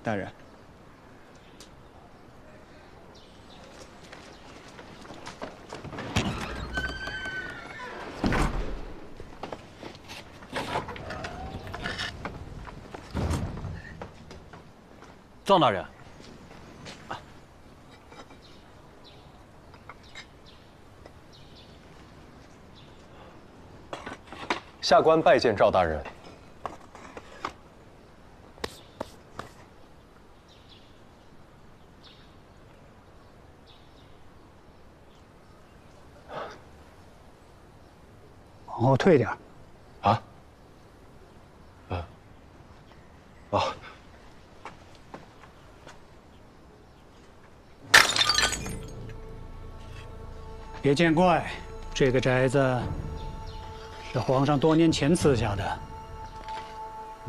大人。赵大人，下官拜见赵大人。往后退点。啊？哦。 别见怪，这个宅子是皇上多年前赐下的，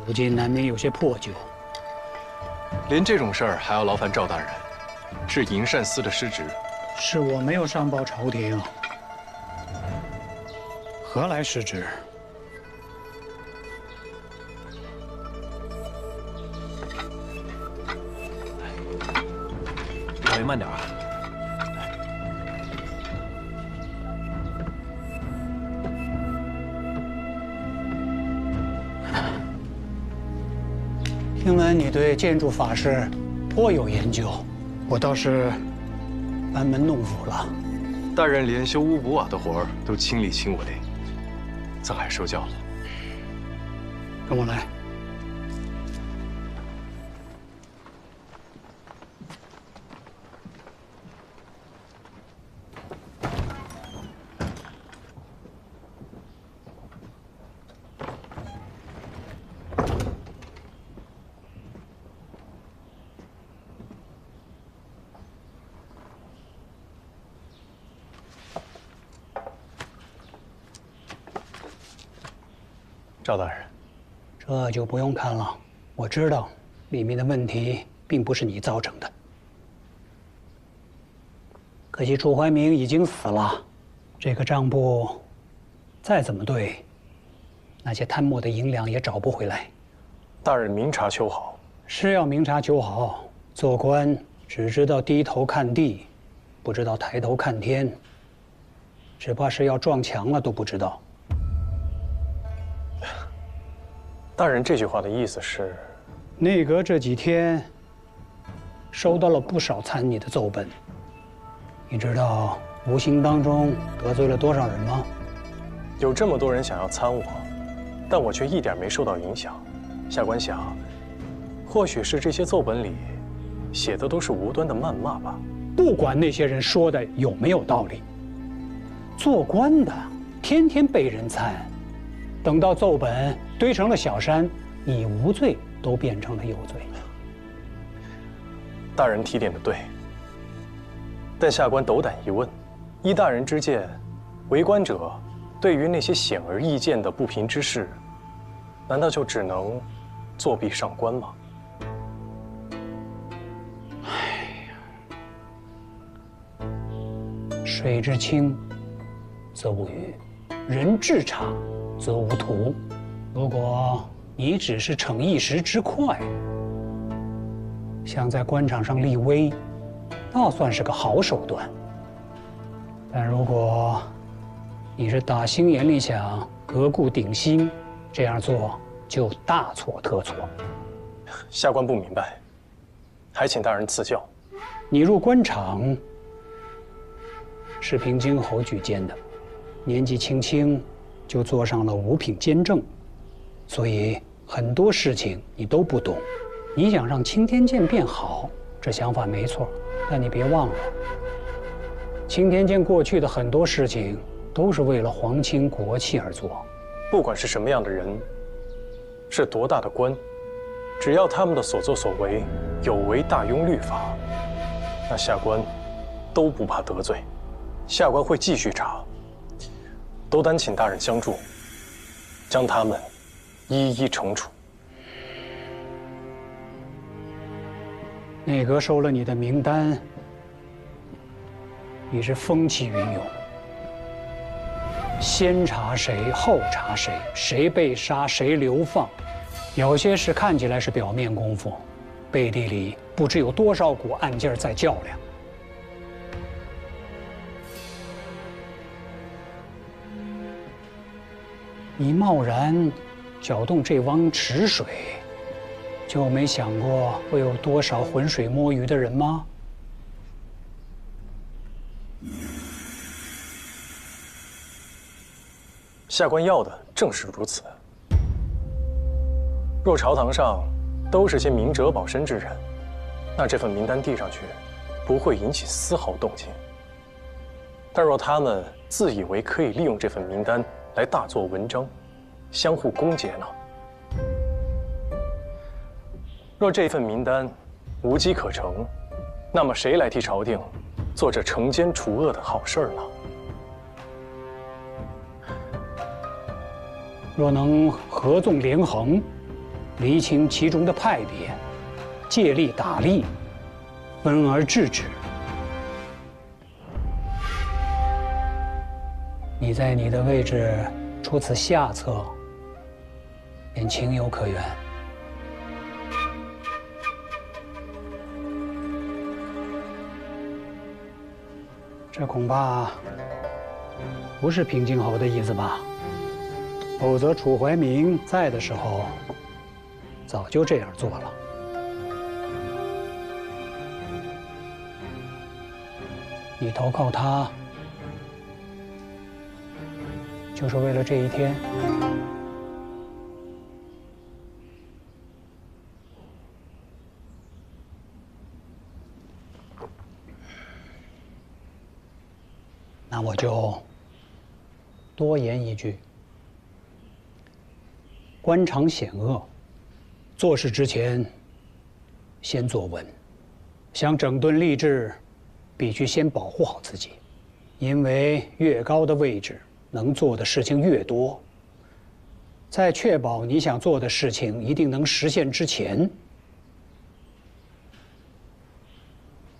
如今难免有些破旧。连这种事儿还要劳烦赵大人，是营膳司的失职。是我没有上报朝廷，何来失职？两位慢点啊。 听闻你对建筑法式颇有研究，我倒是班门弄斧了。大人连修屋补瓦的活儿都亲力亲为，自海受教了。跟我来。赵大人，这就不用看了，我知道里面的问题并不是你造成的。可惜楚怀明已经死了，这个账簿再怎么对，那些贪墨的银两也找不回来。大人明察秋毫，是要明察秋毫。做官只知道低头看地，不知道抬头看天，只怕是要撞墙了都不知道。 大人这句话的意思是，内阁这几天收到了不少参你的奏本，你知道无形当中得罪了多少人吗？有这么多人想要参我，但我却一点没受到影响。下官想，或许是这些奏本里写的都是无端的谩骂吧。不管那些人说的有没有道理，做官的天天被人参，等到奏本堆成了小山，你无罪都变成了有罪。大人提点的对，但下官斗胆一问，依大人之见，为官者对于那些显而易见的不平之事，难道就只能作弊上官吗？水之清则无鱼，人至察则无徒。如果你只是逞一时之快，想在官场上立威，那算是个好手段。但如果你是打心眼里想革故鼎新，这样做就大错特错。下官不明白，还请大人赐教。你入官场是凭京侯举荐的，年纪轻轻就做上了五品监正，所以很多事情你都不懂。你想让青天剑变好，这想法没错，但你别忘了，青天剑过去的很多事情都是为了皇亲国戚而做。不管是什么样的人，是多大的官，只要他们的所作所为有违大庸律法，那下官都不怕得罪。下官会继续查，都担请大人相助，将他们一一惩处。内阁收了你的名单，你是风起云涌，先查谁，后查谁，谁被杀，谁流放，有些事看起来是表面功夫，背地里不知有多少股暗劲儿在较量。你贸然搅动这汪池水，就没想过会有多少浑水摸鱼的人吗？下官要的正是如此。若朝堂上都是些明哲保身之人，那这份名单递上去，不会引起丝毫动静。但若他们自以为可以利用这份名单来大做文章，相互攻讦呢？若这份名单无机可乘，那么谁来替朝廷做这惩奸除恶的好事儿呢？若能合纵连横，厘清其中的派别，借力打力，分而治之，你在你的位置出此下策，便情有可原。这恐怕不是平静侯的意思吧？否则楚怀明在的时候，早就这样做了。你投靠他，就是为了这一天？那我就多言一句。官场险恶，做事之前先做稳。想整顿吏治，必须先保护好自己，因为越高的位置，能做的事情越多。在确保你想做的事情一定能实现之前，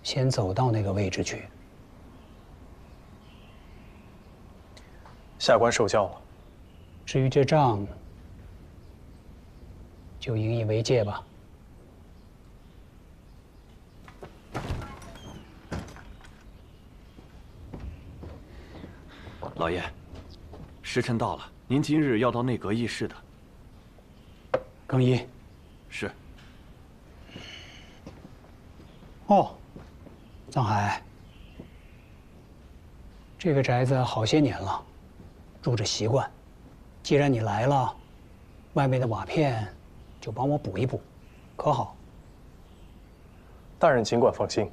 先走到那个位置去。下官受教了。至于这仗，就引以为戒吧。老爷，时辰到了，您今日要到内阁议事的。更衣。是。哦，藏海，这个宅子好些年了，住着习惯。既然你来了，外面的瓦片就帮我补一补，可好？大人尽管放心。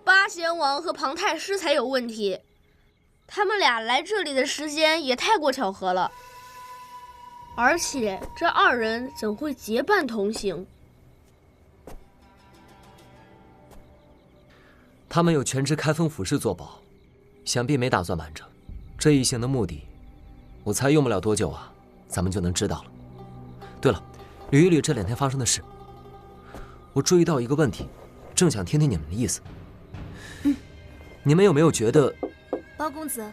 八贤王和庞太师才有问题，他们俩来这里的时间也太过巧合了。而且这二人怎会结伴同行？他们有全知开封府事作保，想必没打算瞒着。这一行的目的，我猜用不了多久啊，咱们就能知道了。对了，捋一捋这2天发生的事。我注意到一个问题，正想听听你们的意思。你们有没有觉得，包公子，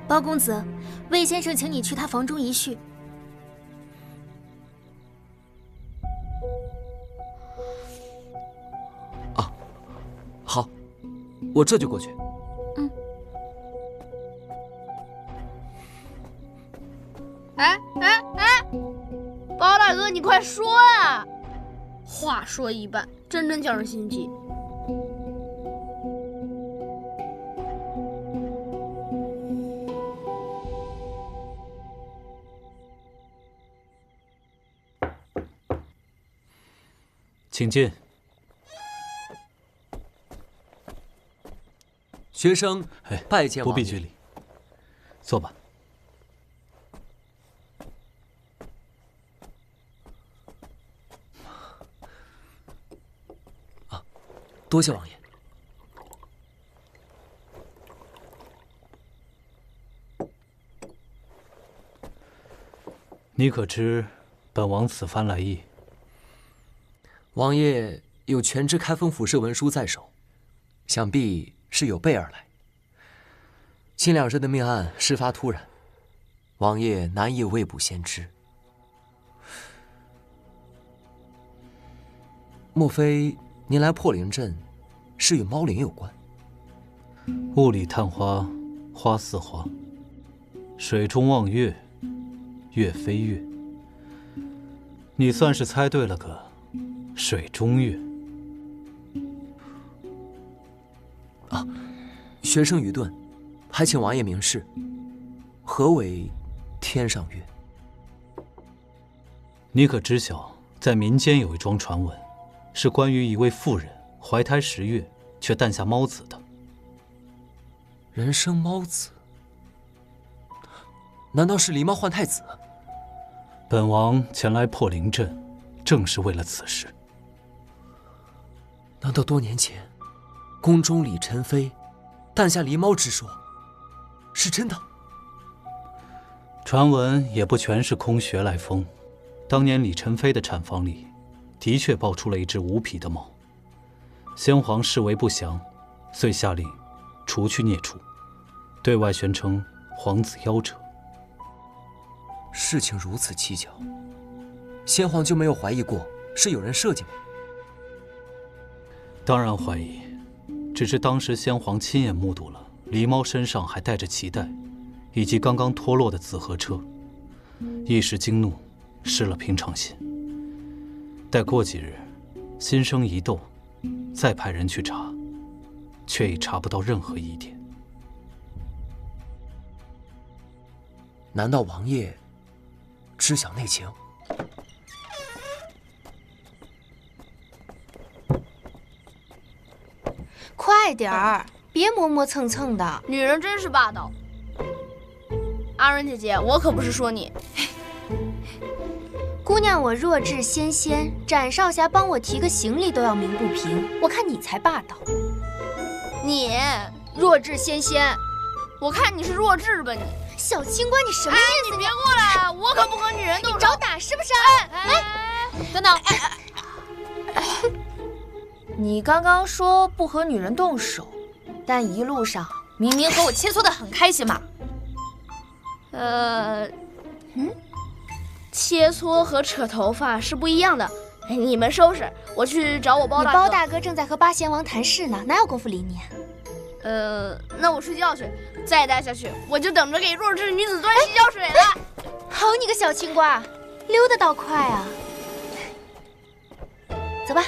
包公子，魏先生请你去他房中一叙。啊，好，我这就过去。哎，包大哥，你快说呀！话说一半，真叫人心急。请进。学生拜见王爷。不必拘礼，坐吧。多谢王爷。你可知本王此番来意？王爷有全知开封府事文书在手，想必是有备而来。近两日的命案事发突然，王爷难以未卜先知。莫非您来破灵镇，是与猫灵有关？雾里探花，花似花；水中望月，月非月。你算是猜对了个水中月。啊，学生愚钝，还请王爷明示，何为天上月？你可知晓，在民间有一桩传闻，是关于一位妇人怀胎10月，却诞下猫子的。人生猫子？难道是狸猫换太子？本王前来破灵镇，正是为了此事。难道多年前，宫中李宸妃诞下狸猫之说是真的？传闻也不全是空穴来风。当年李宸妃的产房里，的确抱出了一只无皮的猫。先皇视为不祥，遂下令除去孽畜，对外宣称皇子夭折。事情如此蹊跷，先皇就没有怀疑过是有人设计吗？当然怀疑，只是当时先皇亲眼目睹了狸猫身上还带着脐带，以及刚刚脱落的紫河车，一时惊怒，失了平常心。待过几日，心生疑窦，再派人去查，却已查不到任何疑点。难道王爷知晓内情？快点儿，别磨磨蹭蹭的。女人真是霸道。阿仁姐姐，我可不是说你。姑娘，我弱智纤纤，展少侠帮我提个行李都要鸣不平，我看你才霸道。你弱智纤纤，我看你是弱智吧你。小青瓜，你什么意思？你别过来，我可不和女人动手。你找打是不是？等等。你刚刚说不和女人动手，但一路上明明和我切磋得很开心嘛。切磋和扯头发是不一样的。你们收拾，我去找我包大哥。你包大哥正在和八贤王谈事呢，哪有功夫理你？那我睡觉去。再待下去，我就等着给弱智女子端洗脚水了。好你个小青瓜，溜得倒快啊！走吧。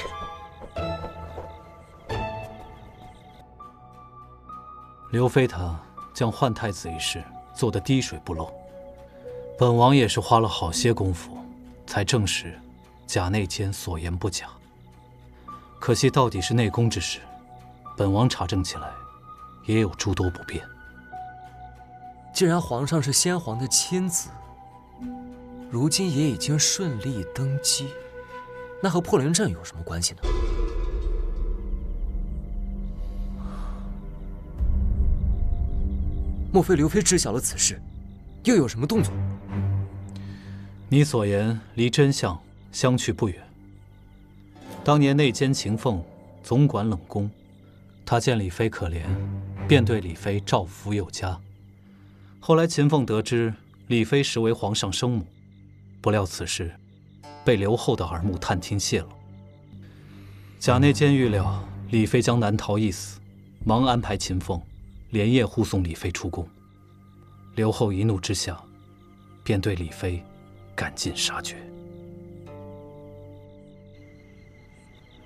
刘妃她将换太子一事做得滴水不漏，本王也是花了好些功夫，才证实贾内监所言不假。可惜到底是内宫之事，本王查证起来也有诸多不便。既然皇上是先皇的亲子，如今也已经顺利登基，那和破灵阵有什么关系呢？莫非刘妃知晓了此事，又有什么动作？你所言离真相相去不远。当年内监秦凤总管冷宫，他见李妃可怜，便对李妃照拂有加。后来秦凤得知李妃实为皇上生母，不料此事被刘后的耳目探听泄露。贾内监预料李妃将难逃一死，忙安排秦凤连夜护送李妃出宫。刘后一怒之下，便对李妃赶尽杀绝。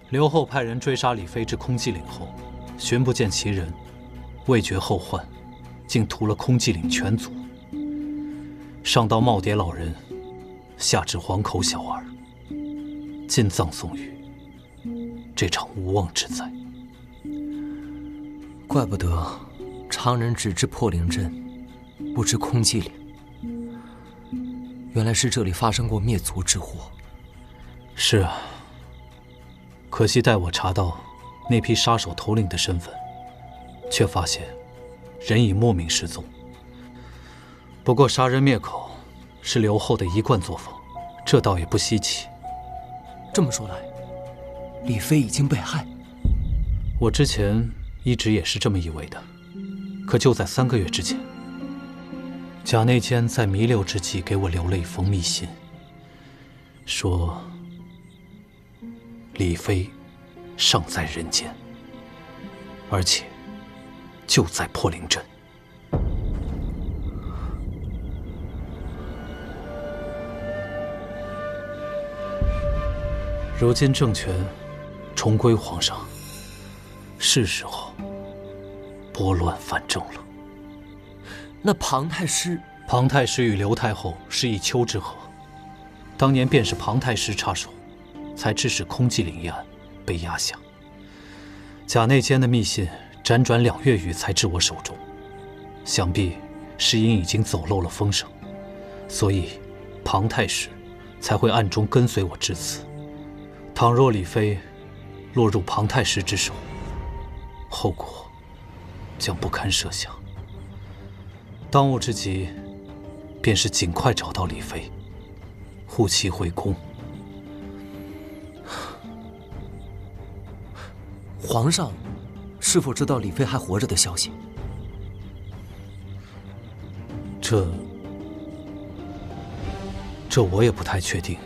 刘后派人追杀李妃至空寂岭后，寻不见其人，未觉后患，竟屠了空寂岭全族，上到耄耋老人，下至黄口小儿，尽葬送于这场无妄之灾。怪不得常人只知破灵阵，不知空寂岭。原来是这里发生过灭族之祸。是啊，可惜待我查到那批杀手头领的身份，却发现人已莫名失踪。不过杀人灭口是刘后的一贯作风，这倒也不稀奇。这么说来，李妃已经被害。我之前一直也是这么以为的，可就在3个月之前，贾内监在弥留之际给我留了一封密信，说李妃尚在人间，而且就在破灵镇。如今政权重归皇上，是时候拨乱反正了。那庞太师与刘太后是一丘之貉，当年便是庞太师插手，才致使空骑岭一案被压下。贾内监的密信辗转2月余才至我手中，想必是因已经走漏了风声，所以庞太师才会暗中跟随我至此。倘若李妃落入庞太师之手，后果将不堪设想。当务之急，便是尽快找到李妃，护其回宫。皇上是否知道李妃还活着的消息？这我也不太确定。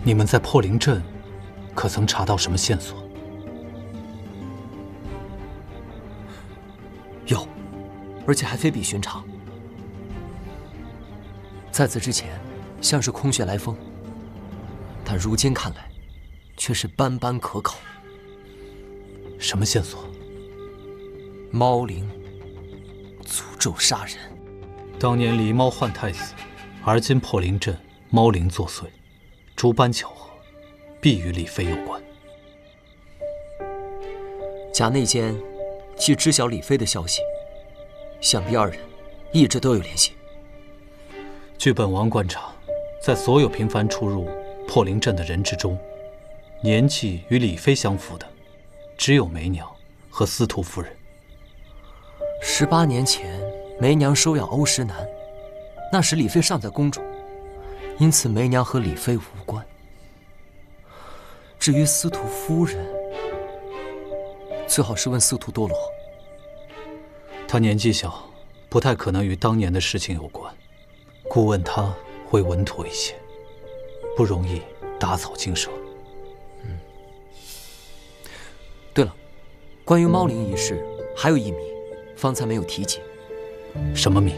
你们在破灵镇可曾查到什么线索？有，而且还非比寻常。在此之前，像是空穴来风，但如今看来，却是斑斑可考。什么线索？猫灵诅咒杀人。当年狸猫换太子，而今破灵镇猫灵作祟，诸般巧合，必与李妃有关。贾内监既知晓李妃的消息，想必2人一直都有联系。据本王观察，在所有频繁出入破灵镇的人之中，年纪与李妃相符的，只有梅娘和司徒夫人。18年前，梅娘收养欧石南，那时李妃尚在宫中，因此梅娘和李妃无关。至于司徒夫人，最好是问司徒多罗。她年纪小，不太可能与当年的事情有关，故问她会稳妥一些，不容易打草惊蛇。对了，关于猫灵一事，还有一谜，方才没有提及。什么谜？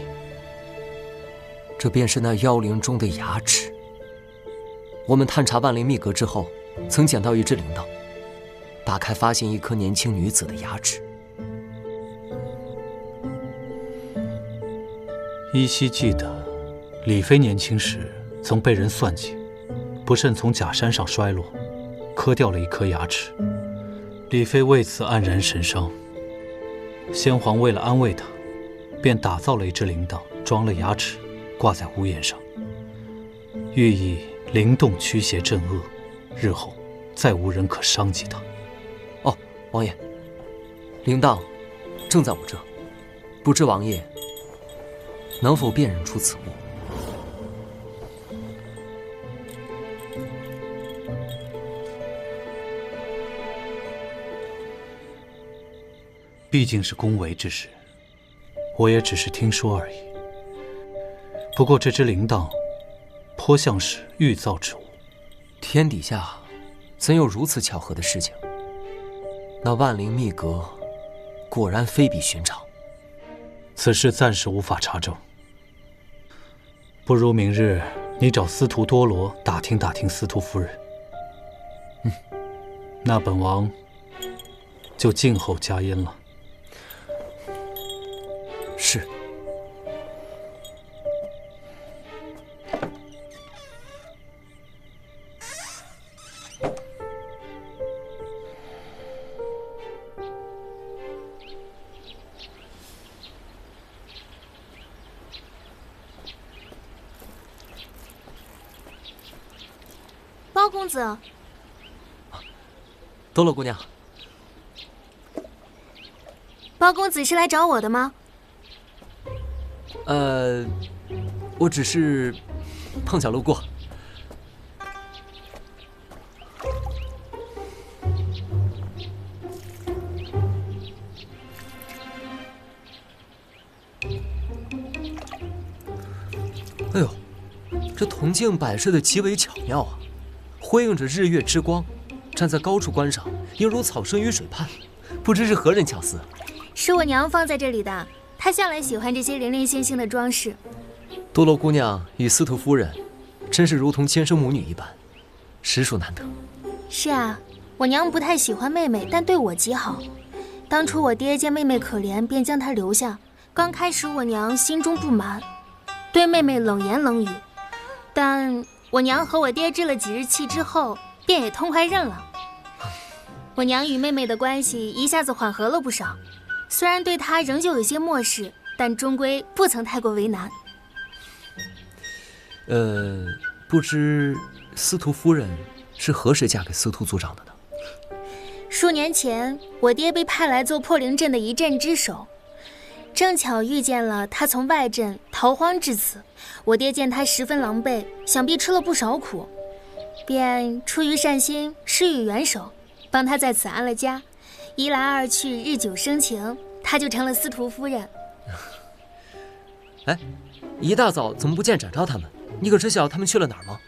这便是那妖灵中的牙齿。我们探查万灵秘阁之后，曾捡到一只铃铛，打开发现一颗年轻女子的牙齿。依稀记得，李妃年轻时曾被人算计，不慎从假山上摔落，磕掉了一颗牙齿。李妃为此黯然神伤。先皇为了安慰她，便打造了一只铃铛，装了牙齿，挂在屋檐上，寓意灵动驱邪镇恶，日后再无人可伤及她。哦，王爷，铃铛正在我这，不知王爷能否辨认出此物？毕竟是宫闱之事，我也只是听说而已。不过这只铃铛颇像是玉造之物。天底下怎有如此巧合的事情？那万灵秘阁果然非比寻常。此事暂时无法查证，不如明日你找司徒多罗打听打听司徒夫人。那本王就静候佳音了。是。包公子，多罗姑娘，包公子是来找我的吗？我只是碰巧路过。哎呦，这铜镜摆设的极为巧妙啊，辉映着日月之光，站在高处观赏，犹如草生于水畔，不知是何人巧思。是我娘放在这里的，她向来喜欢这些零零星星的装饰。多罗姑娘与司徒夫人，真是如同亲生母女一般，实属难得。是啊，我娘不太喜欢妹妹，但对我极好。当初我爹见妹妹可怜，便将她留下。刚开始我娘心中不满，对妹妹冷言冷语，但我娘和我爹置了几日气之后，便也痛快认了。我娘与妹妹的关系一下子缓和了不少，虽然对她仍旧有些漠视，但终归不曾太过为难。不知司徒夫人是何时嫁给司徒族长的呢？数年前，我爹被派来做破灵阵的一阵之首，正巧遇见了他从外镇逃荒至此。我爹见他十分狼狈，想必吃了不少苦，便出于善心施予援手，帮他在此安了家。一来二去，日久生情，他就成了司徒夫人。哎，一大早怎么不见展昭他们？你可知晓他们去了哪儿吗？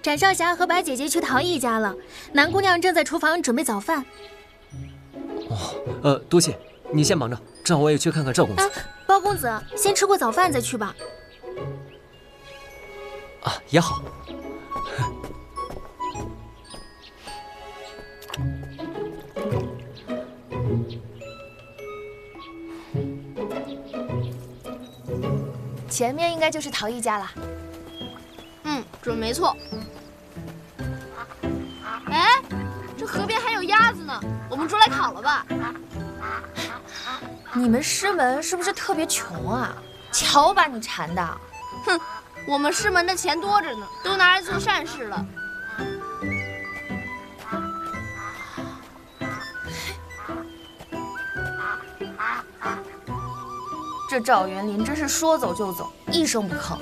展少侠和白姐姐去陶艺家了，南姑娘正在厨房准备早饭。哦，多谢，你先忙着，正好我也去看看赵公子。包公子，先吃过早饭再去吧。啊，也好。前面应该就是陶艺家了。准没错。哎，这河边还有鸭子呢，我们捉来烤了吧。你们师门是不是特别穷啊？瞧把你馋的！哼，我们师门的钱多着呢，都拿来做善事了。这赵元林真是说走就走，一声不吭。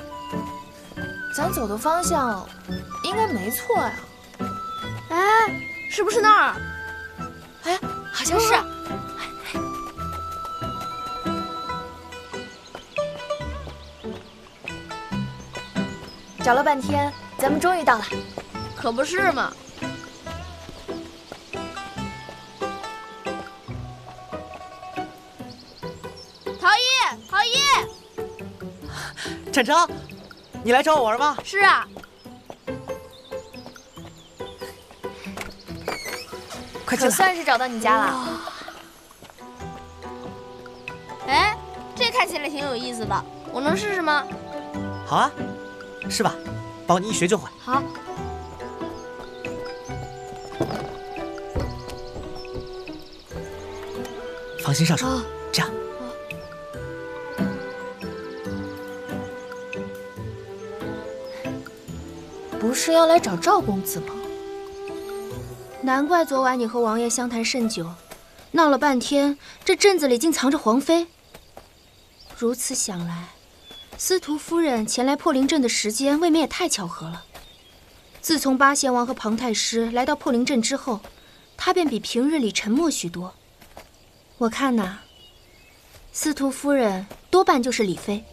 咱走的方向应该没错呀。哎，是不是那儿？哎，好像是。找了半天，咱们终于到了。可不是嘛。陶艺，展昭，你来找我玩吗？是啊。快进来！可算是找到你家了。哎，这看起来挺有意思的，我能试试吗？好啊，是吧？帮你一学就会。好。放心上手，这样。不是要来找赵公子吗？难怪昨晚你和王爷相谈甚久，闹了半天，这镇子里竟藏着皇妃。如此想来，司徒夫人前来破灵镇的时间未免也太巧合了。自从八贤王和庞太师来到破灵镇之后，她便比平日里沉默许多。我看呐，司徒夫人多半就是李妃。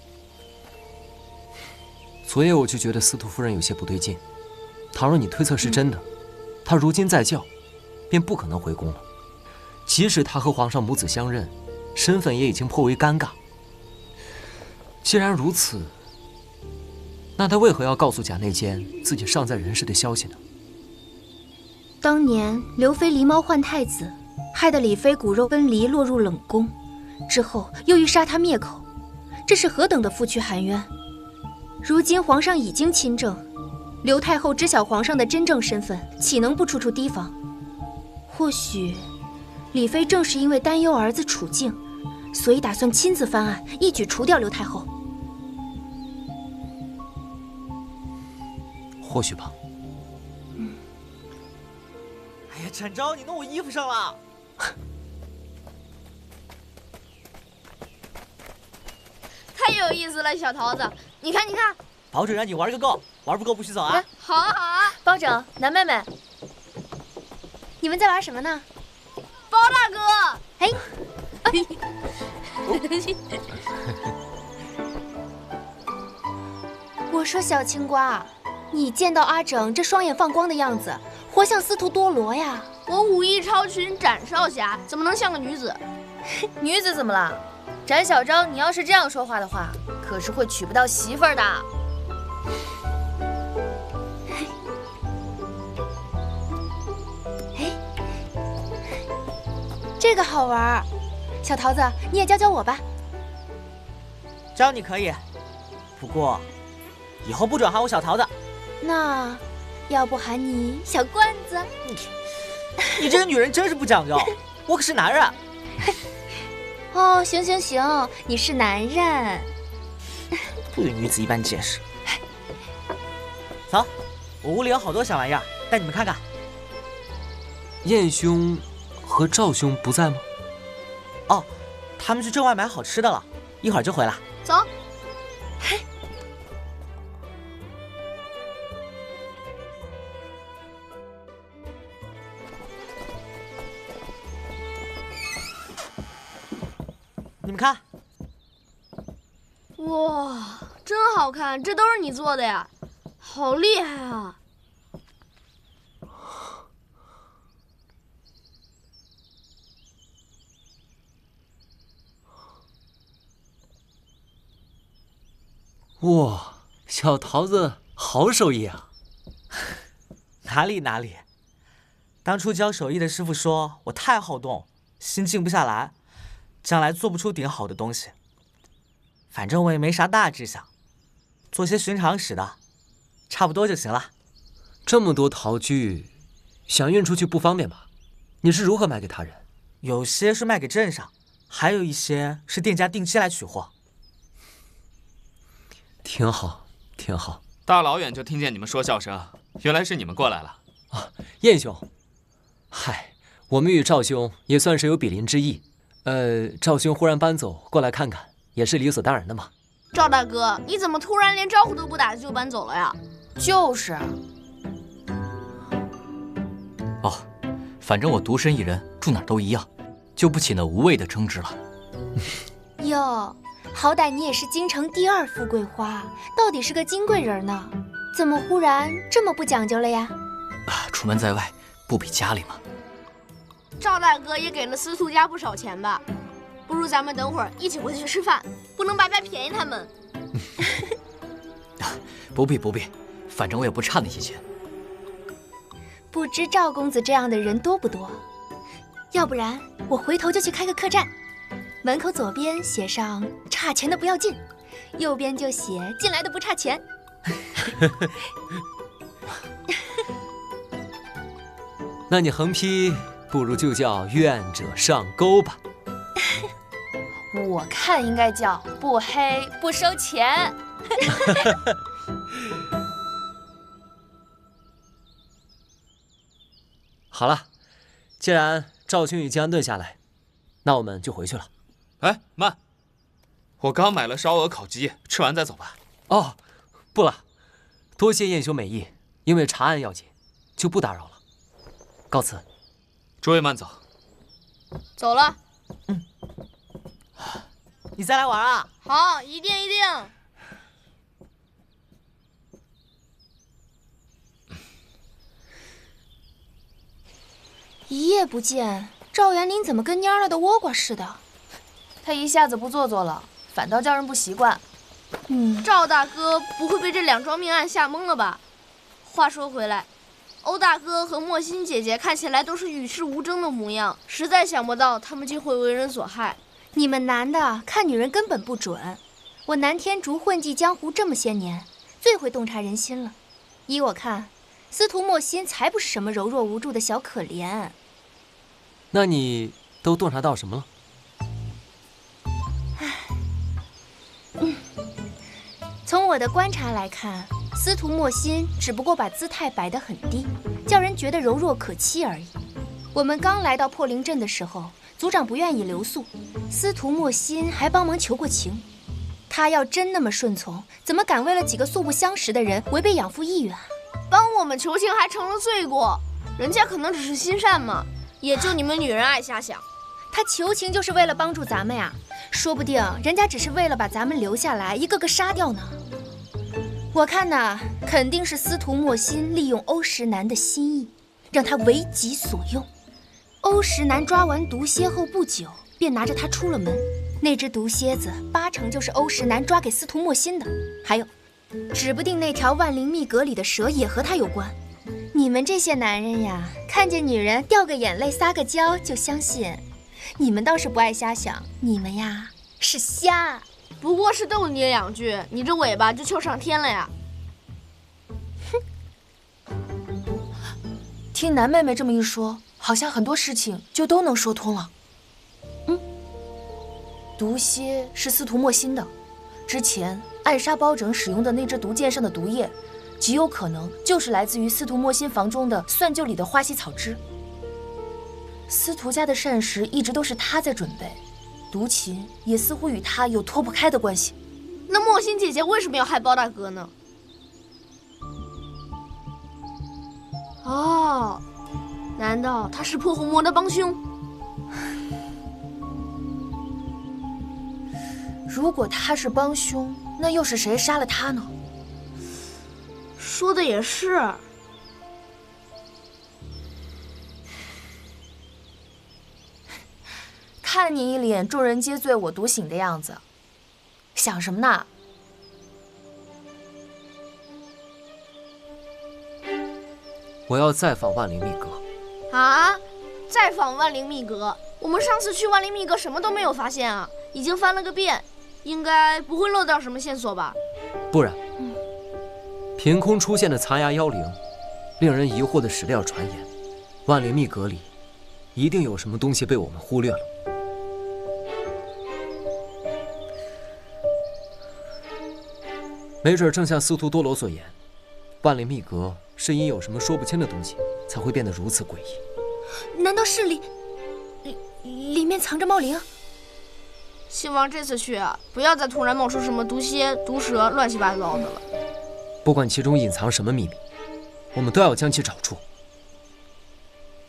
昨夜我就觉得司徒夫人有些不对劲，倘若你推测是真的，她如今在教，便不可能回宫了。即使她和皇上母子相认，身份也已经颇为尴尬。既然如此，那她为何要告诉贾内监自己尚在人世的消息呢？当年刘妃狸猫换太子，害得李妃骨肉分离，落入冷宫，之后又欲杀她灭口，这是何等的负屈含冤！如今皇上已经亲政，刘太后知晓皇上的真正身份，岂能不处处提防？或许李妃正是因为担忧儿子处境，所以打算亲自翻案，一举除掉刘太后。或许吧。哎呀，展昭，你弄我衣服上了！太有意思了，小桃子，你看，你看。保准让你玩个够，玩不够不许走啊！好啊，好啊。包拯，南妹妹，你们在玩什么呢？包大哥，哎，我我说小青瓜，你见到阿整这双眼放光的样子，活像司徒多罗呀！我武艺超群，斩少侠，怎么能像个女子？女子怎么了？展小章，你要是这样说话的话，可是会娶不到媳妇儿的。这个好玩，小桃子，你也教教我吧。教你可以，不过以后不准喊我小桃子。那要不喊你小罐子？你这个女人真是不讲究，我可是男人。哦，行行行，你是男人，不与女子一般见识。走，我屋里有好多小玩意儿，带你们看看。燕兄和赵兄不在吗？哦，他们去镇外买好吃的了，一会儿就回来。走。你们看，哇，真好看，这都是你做的呀，好厉害啊！哇，小桃子好手艺啊！哪里，当初教手艺的师傅说我太好动，心静不下来，将来做不出顶好的东西。反正我也没啥大志向，做些寻常使的，差不多就行了。这么多陶具，想运出去不方便吧？你是如何卖给他人？有些是卖给镇上，还有一些是店家定期来取货。挺好，挺好。大老远就听见你们说笑声，原来是你们过来了。啊，燕兄，嗨，我们与赵兄也算是有比邻之意。赵兄忽然搬走过来看看，也是理所当然的嘛。赵大哥，你怎么突然连招呼都不打就搬走了呀？就是。哦，反正我独身一人，住哪儿都一样，就不起那无谓的争执了。哟，好歹你也是京城第2富贵花，到底是个金贵人呢，怎么忽然这么不讲究了呀？出门在外，不比家里吗？赵大哥也给了司徒家不少钱吧？不如咱们等会儿一起回去吃饭，不能白白便宜他们。不必，反正我也不差那些钱。不知赵公子这样的人多不多？要不然我回头就去开个客栈，门口左边写上差钱的不要进，右边就写进来的不差钱。那你横批不如就叫愿者上钩吧。我看应该叫不黑不收钱。好了，既然赵兄已经安顿下来，那我们就回去了。哎，慢！我刚买了烧鹅、烤鸡，吃完再走吧。哦，不了，多谢燕兄美意，因为查案要紧，就不打扰了。告辞。诸位慢走。走了。你再来玩啊？好，一定。一夜不见，赵元林怎么跟蔫了的倭瓜似的？他一下子不做作了，反倒叫人不习惯。赵大哥不会被这2桩命案吓懵了吧？话说回来，欧大哥和莫心姐姐看起来都是与世无争的模样，实在想不到他们竟会为人所害。你们男的看女人根本不准，我南天竺混迹江湖这么些年，最会洞察人心了。依我看，司徒莫心才不是什么柔弱无助的小可怜。那你都洞察到什么了？从我的观察来看，司徒莫心只不过把姿态摆得很低，叫人觉得柔弱可欺而已。我们刚来到破灵镇的时候，族长不愿意留宿，司徒莫心还帮忙求过情。他要真那么顺从，怎么敢为了几个素不相识的人违背养父意愿？帮我们求情还成了罪过，人家可能只是心善嘛，也就你们女人爱瞎想。他求情就是为了帮助咱们呀，说不定人家只是为了把咱们留下来，一个个杀掉呢。我看呐，肯定是司徒莫心利用欧石南的心意，让他为己所用。欧石南抓完毒蝎后不久，便拿着它出了门。那只毒蝎子8成就是欧石南抓给司徒莫心的。还有，指不定那条万灵密阁里的蛇也和他有关。你们这些男人呀，看见女人掉个眼泪撒个娇就相信，你们倒是不爱瞎想，你们呀是瞎。不过是逗你2句，你这尾巴就翘上天了呀！哼，听南妹妹这么一说，好像很多事情就都能说通了。毒蝎是司徒莫心的，之前暗杀包拯使用的那支毒箭上的毒液，极有可能就是来自于司徒莫心房中的蒜臼里的花溪草汁。司徒家的膳食一直都是他在准备。毒禽也似乎与他有脱不开的关系。那莫心姐姐为什么要害包大哥呢？哦，难道他是破红魔的帮凶？如果他是帮凶，那又是谁杀了他呢？说的也是。看你一脸众人皆醉我独醒的样子，想什么呢？我要再访万灵密阁。啊！再访万灵密阁？我们上次去万灵密阁什么都没有发现啊，已经翻了个遍，应该不会漏掉什么线索吧？不然，凭空出现的残牙妖灵，令人疑惑的史料传言，万灵密阁里一定有什么东西被我们忽略了。没准正像司徒多罗所言，万灵密阁是因有什么说不清的东西，才会变得如此诡异。难道是里面藏着猫灵？希望这次去啊，不要再突然冒出什么毒蝎、毒蛇，乱七八糟的了。不管其中隐藏什么秘密，我们都要将其找出。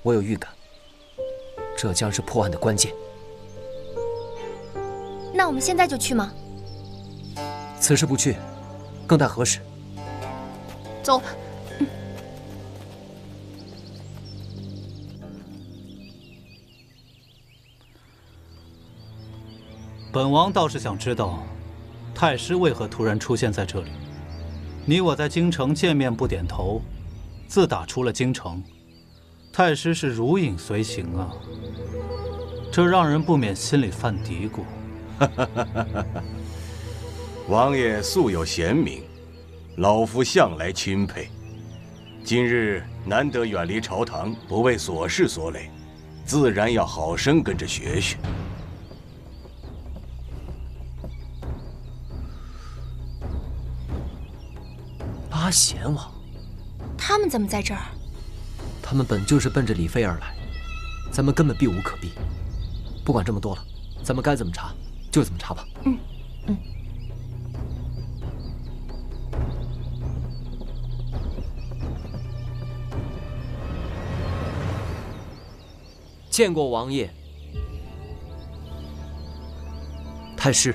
我有预感，这将是破案的关键。那我们现在就去吗？此时不去，更待何时？走。本王倒是想知道，太师为何突然出现在这里？你我在京城见面不点头，自打出了京城，太师是如影随形啊，这让人不免心里犯嘀咕。王爷素有贤名，老夫向来钦佩。今日难得远离朝堂，不为琐事所累，自然要好生跟着学学。八贤王，他们怎么在这儿？他们本就是奔着李妃而来，咱们根本避无可避。不管这么多了，咱们该怎么查就怎么查吧。见过王爷。太师。